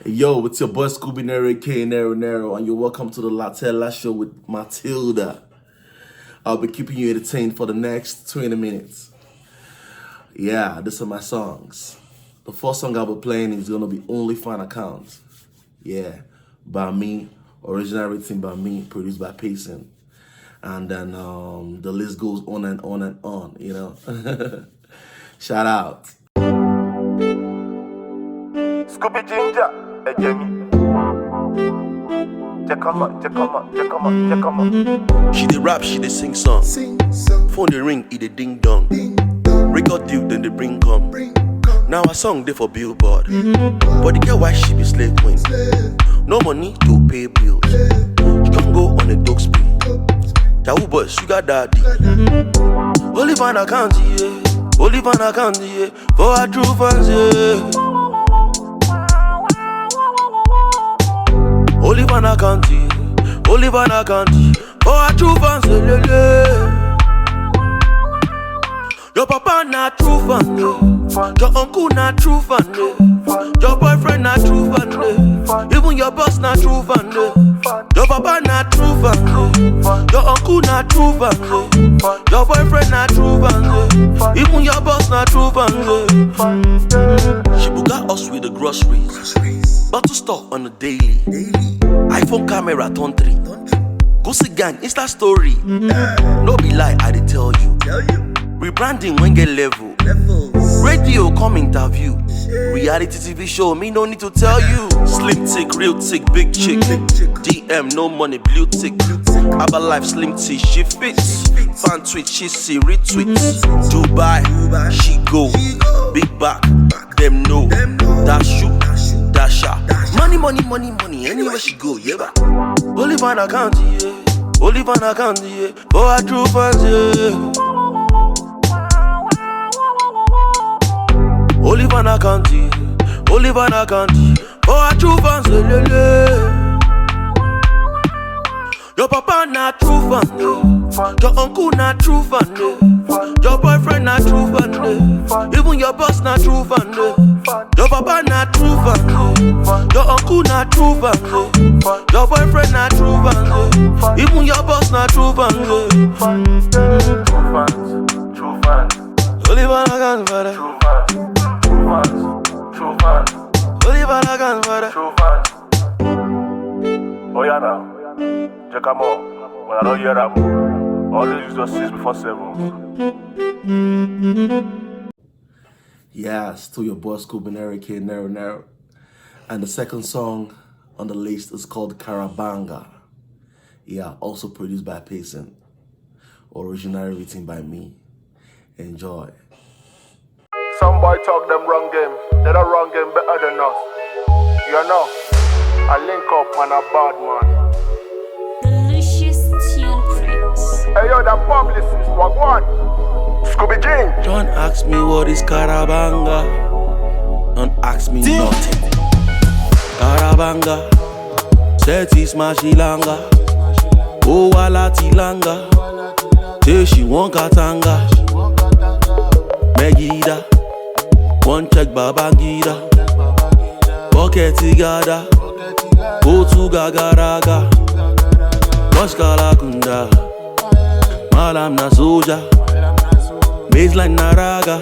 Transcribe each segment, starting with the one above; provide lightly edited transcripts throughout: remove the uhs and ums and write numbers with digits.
Yo, it's your boy Scooby Nero, and you're welcome to the Lathela show with Mathilda. I'll be keeping you entertained for the next 20 minutes. Yeah, these are my songs. The first song I'll be playing is gonna be Only Fan Account. Yeah, by me, original written by me, produced by Payson. And then the list goes on and on and on, you know. Shout out. Scooby Ginger, Jamie. She dey rap, she dey sing song. Phone dey ring, it dey ding dong. Record deal, then they bring come. Now a song dey for billboard. But the girl why she be slave queen? No money to pay bills. She can go on a dog spree. Yahoo boy, sugar daddy. Only fan account, yeah. Only fan account, yeah. For our true fans, yeah. Only fan account, yeah. Only fan account, for our true fans, yeah. Your papa not true fan, yeah. Your uncle not true fan, yeah. Your boyfriend not true fan, yeah. Even your boss not true fan, yeah. Your papa not true fan, yeah. Your uncle not true fan, yeah. Your boyfriend not true fan, yeah. Even your boss not true fan, yeah. She got us with the groceries. Bottle store on the daily. iPhone camera turn 3. Go see gang, Insta story. No be lie, I dey tell you. Rebranding when get level. Radio come interview. Reality TV show, me no need to tell you. Slim tick, real tick, big chick. DM, no money, blue tick. Abba life, slim tea, she fits. Fan tweet, she see retweets. Dubai, she go. Big back, them know. Dash shoot, dasha. Money, anywhere she go, yeah. Only fan account, yeah. Only fan account, yeah. For our true fans, yeah. Only fan account, only fan account. For our true fans, yeah. Your papa not true fan, yeah. Your uncle not true fan, yeah. Your boyfriend not true fan, yeah. Even your boss not true fan, yeah. Your papa not true fan, yeah. Your uncle not true fan, yeah. Your boyfriend not true fan, yeah. Even your boss not true fan, yeah. True fans. Only fan account, brother. True fans. Only fan account, brother. True fans. Oh yeah now. Check them out. When I don't hear them, always use your 6 before 7. Yeah, still your boy Scooby Nero. And the second song on the list is called Karabanga. Yeah, also produced by Payson. Originally written by me. Enjoy. Some boy talk them wrong game. They don't wrong game better than us. You know, I link up on a bad man. Delicious tune prince. Hey yo, that publicist, what one? Scooby Jean. Don't ask me what is Karabanga. Don't ask me nothing. Karabanga, Seti Smashilanga, Oh Walatilanga, say she want Katanga, Megida, one check Babangida, Pocket Tigada, Go to Gagaraga, Waskala Kunda, Malam na Soja, Baseline Naraga,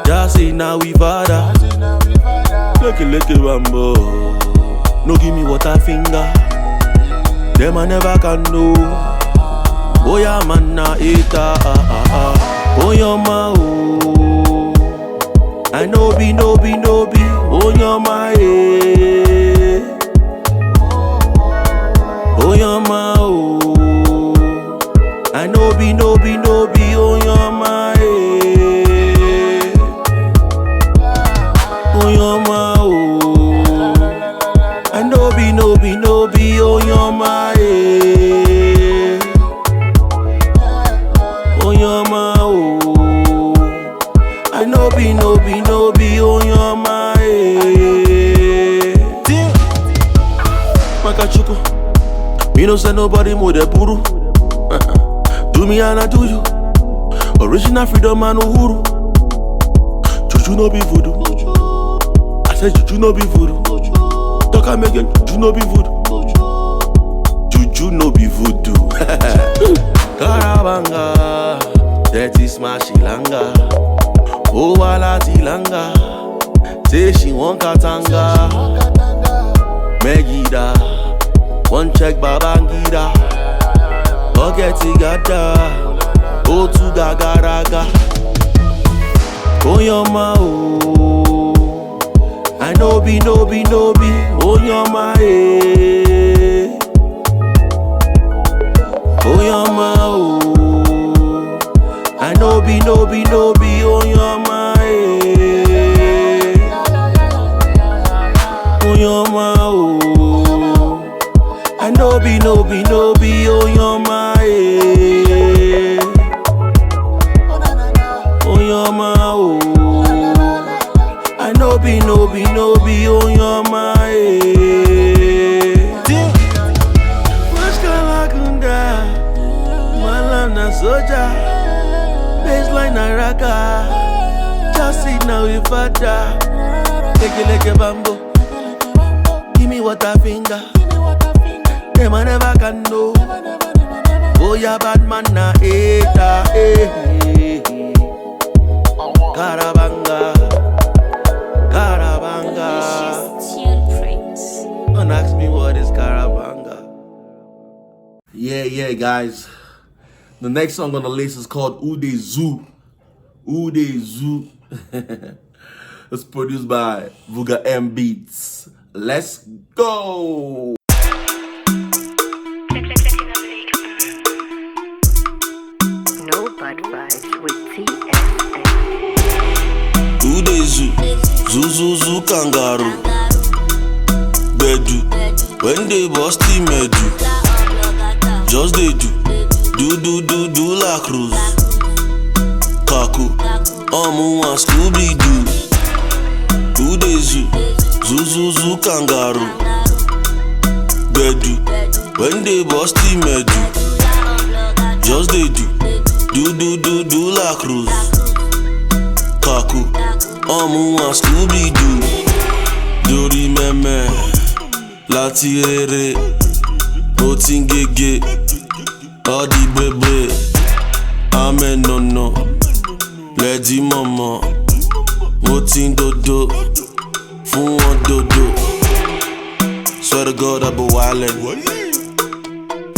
Jasi na Wivada. Lucky Rambo. No give me water finger. Them I never can do. Oh yeah man na eater. Oh yeah ma oh. I no be. Oh yeah ma eh. Oh yeah ma oh. I no be. Oh yeah ma eh. Oh yeah ma oh. I no be. Oh yeah ma eh. Oh yeah ma oh. I no be. Oh yeah ma eh. Makachuku. Me no say nobody more de puru. Do me and I do you. Original freedom and uhuru. Juju no be voodoo. I said juju no be voodoo. Talk am again, juju no be voodoo. Juju no be voodoo. Karabanga, that is my shilanga. Oh wala tilanga, say she want katanga. Megida, one check babangida. Forget igada, oh to gagaraga. Oh yoma oh, I no be, oh yoma eh. Oh yoma oh, I no be, oh yoma eh. Oh yoma oh, I no be, oh yoma eh. Oh yoma oh, I no be, oh yoma eh. Mashkalakunda, malana soja, baseline na raga, just sit now with father. Take a bamboo, give me water finger. Them I never can know. Oh yeah, bad man na hater, eh. Karabanga, Delicious tune prince. Don't ask me what is Karabanga. Yeah, guys. The next song on the list is called Ude Zoo. Ude Zoo. It's produced by Vuga M Beats. Let's go. No bad vibes with TSA. Ude Zoo, kangaroo. Bedu, when they bust him medu. Just they do la cruz. Kaku, Omu and Scooby Doo. Ude Zoo, kangaroo. Bedu, when they bust him medu. Just they do la cruz. Kaku, Omu and Scooby Doo. Dori meme, lati rere, otingege, odi bebe, amen no, ledi mama, moting dodo, fun wọn dodo. Swear to God I be wildin'.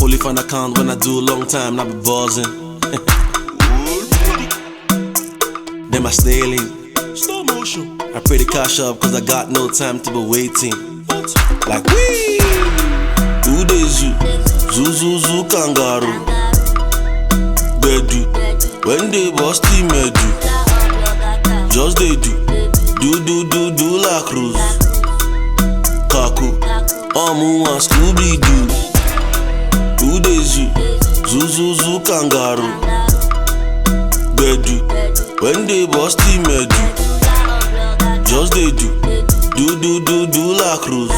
Only find account when I do a long time, I be buzzing. Then I snailing, slow motion. I pray the cash up cause I got no time to be waiting. Like wee, Ude Zoo, kangaroo. Bedu, when they bust him medu. Just they do la cruz. Kaku, Omu and Scooby Doo. Ude Zoo, kangaroo. Bedu, when they bust him medu. Just they do la cruz.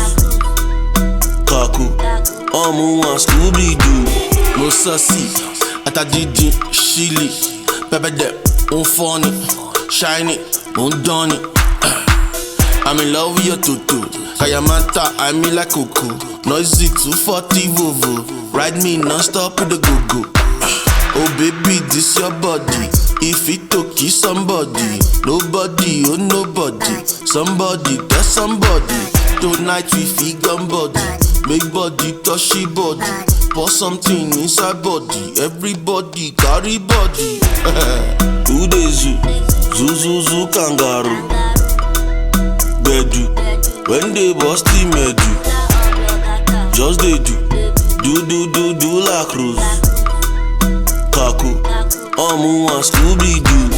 Kaku, Omu and Scooby Doo. No sassy, atadidi, shili. Pepe de, funny, shiny, doni. I'm in love with your tutu. Kayamata, I mean like Kuku. Noisy 240 Vovo. Ride me non-stop with the go-go. Oh baby, this your body. If it took you somebody, nobody, oh nobody. Somebody, tell somebody. Tonight we feel gun body. Make body, touchy body. Pour something inside body. Everybody, carry body. Ude Zoo, kangaroo. Bedu, when they bust him medu. Just they do la cruz. Kaku, Omu and Scooby Doo.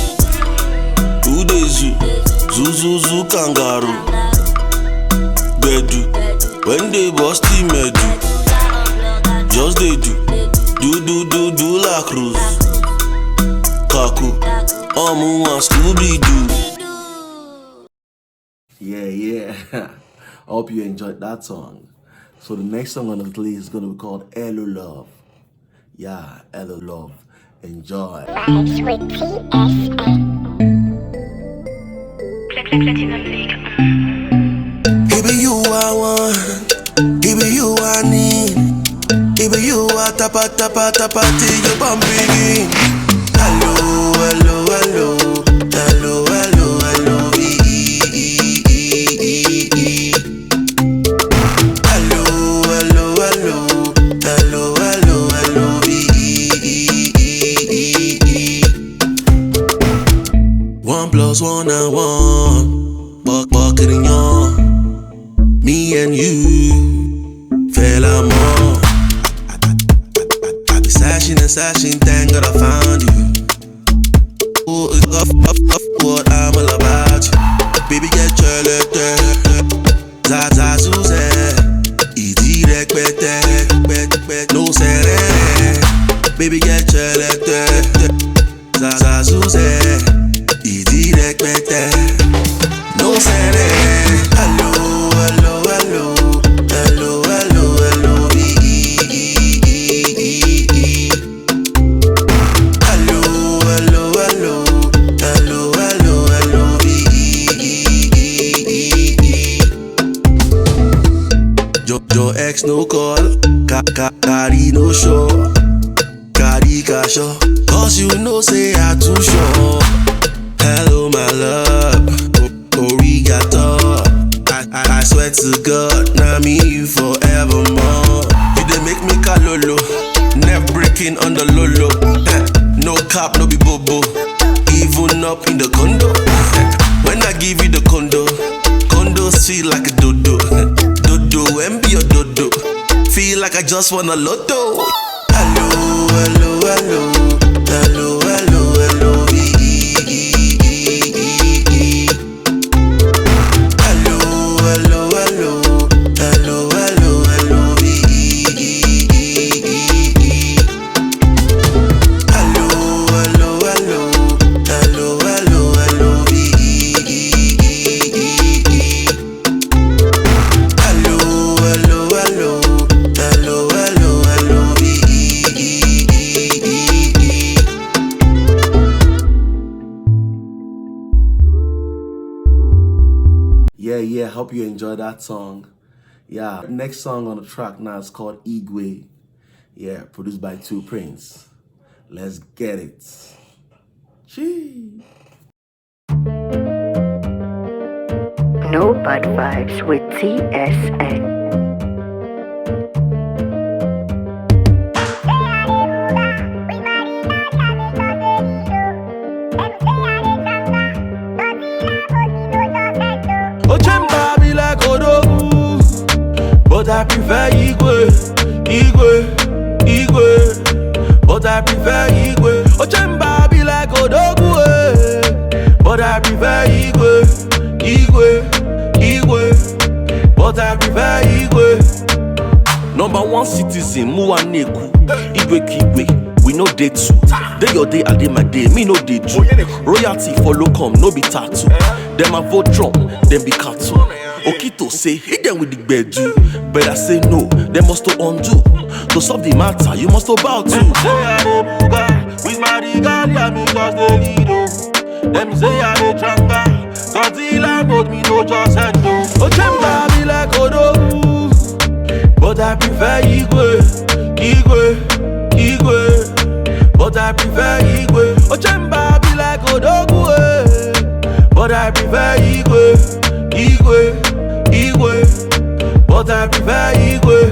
Ude Zoo, kangaroo. Bedu, when they bust him medu. Just they do la cruz. Kaku, Omu and Scooby Doo. Yeah. I hope you enjoyed that song. So the next song on the list is going to be called Hello Love. Yeah, Hello Love. Enjoy. Vibes with TSA. Baby, you I want. party, your bum begin. Hello, hello, hello, hello, hello, hello, hello, hello, hello, hello, hello, hello, 1+1 and 1, walking in your, me and you, fella more. I be sashing and sashing, thank God I found you. Oh, what I'm all about you. Baby, get your letter. Zaza Suze, easy requete, no serene. Baby, get your letter. Zaza Suze, easy requete, no serene. Hello, hello, hello, hello, hello, hello, hello, hello, hello, hello, hello, hello, Your ex no call, carry no show, carry cash, cause you know say I too sure. Hello my love, Origato. I swear to God, now me you forevermore. You dey make me kalolo, never breaking on the lolo. No cap, no be bobo, even up in the condo. When I give you the condo sweet like a dodo. Dodo, and be your dodo. Feel like I just won a lotto. Hello, hello, hello, hello, hello, hello. Hello, hello, hello, hello, hello, hello, hello, hello, hello, hello, hello, hello, hello, hello, hello, hello, Yeah, hope you enjoyed that song. Yeah, next song on the track now is called Igwe. Yeah, produced by Two Prince. Let's get it. Chee. No Bad Vibes with TSN. Ochemba be like Odogu, but I prefer Igwe, Igwe, Igwe, but I prefer Igwe. Ochemba be like Odogu, but I prefer Igwe, Igwe, Igwe, but I prefer Igwe. Number one citizen, Muaneku, Igwe Kigwe. We no day two. Day your day, I day my day. Me no day two. Royalty follow come, no be tattoo. Them a vote Trump, them be cartoon. Okito say, hit them with the bedu. But I say no, they must to undo. To solve the matter, you must to bow to. Them say I dey buga, with my regalia, me just dey lead. Them say I dey tranga, Godzilla mode me no just handle. Ochemba be like Odogu, but I prefer Igwe, Igwe, Igwe, but I prefer Igwe. Ochemba be like Odogu, but I prefer Igwe, Igwe, Igwe, but I prefer Igwe.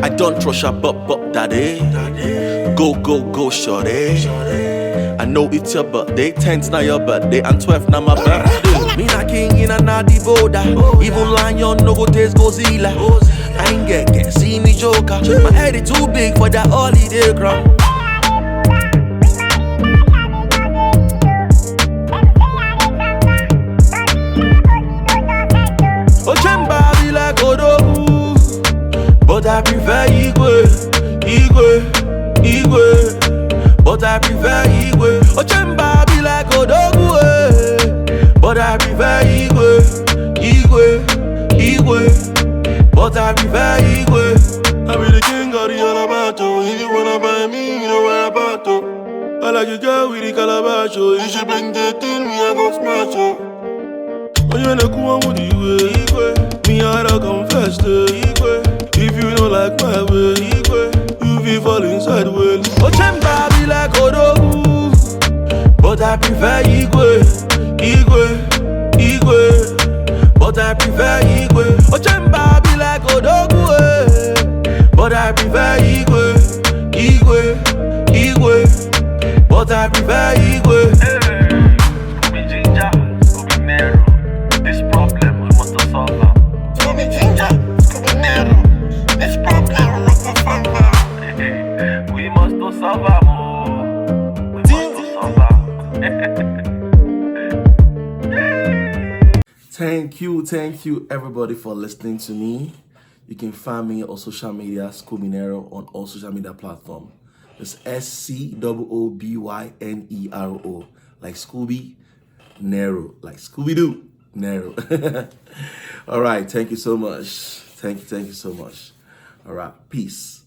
I don't trust your butt, daddy. Go, shorty. I know it's your birthday, 10th now your birthday, and 12th now my birthday. Me na king in a naughty border. Even lion no go taste Godzilla. I ain't get see me joker. My head is too big for that holiday crown. Ochemba be like Odogu, but I prefer Igwe, Igwe, Igwe, but I prefer Igwe. Ochemba be like Odogu, but I prefer Igwe, Igwe, Igwe, but I prefer Igwe. I be the king of the Alabato. If you wanna buy me, you know where about to. I like you girl with the calabash. You should bring the thing, me I gon' smash you. When you're the cool with the way, me I don't confess to. If you don't like my way, I prefer Igwe, but I prefer Igwe. Ochemba be like Odogwu, but I prefer Igwe, but I prefer Igwe. Scooby Ginger, Scooby Nero. This problem we must solve now. Scooby Ginger, Scooby Nero. This problem we must solve now. We must solve am. We must solve am. Thank you everybody for listening to me. You can find me on social media, Scooby Nero, on all social media platforms. It's SCOOBYNERO, like Scooby Nero, like Scooby-Doo Nero. All right, thank you so much. Thank you so much. All right, peace.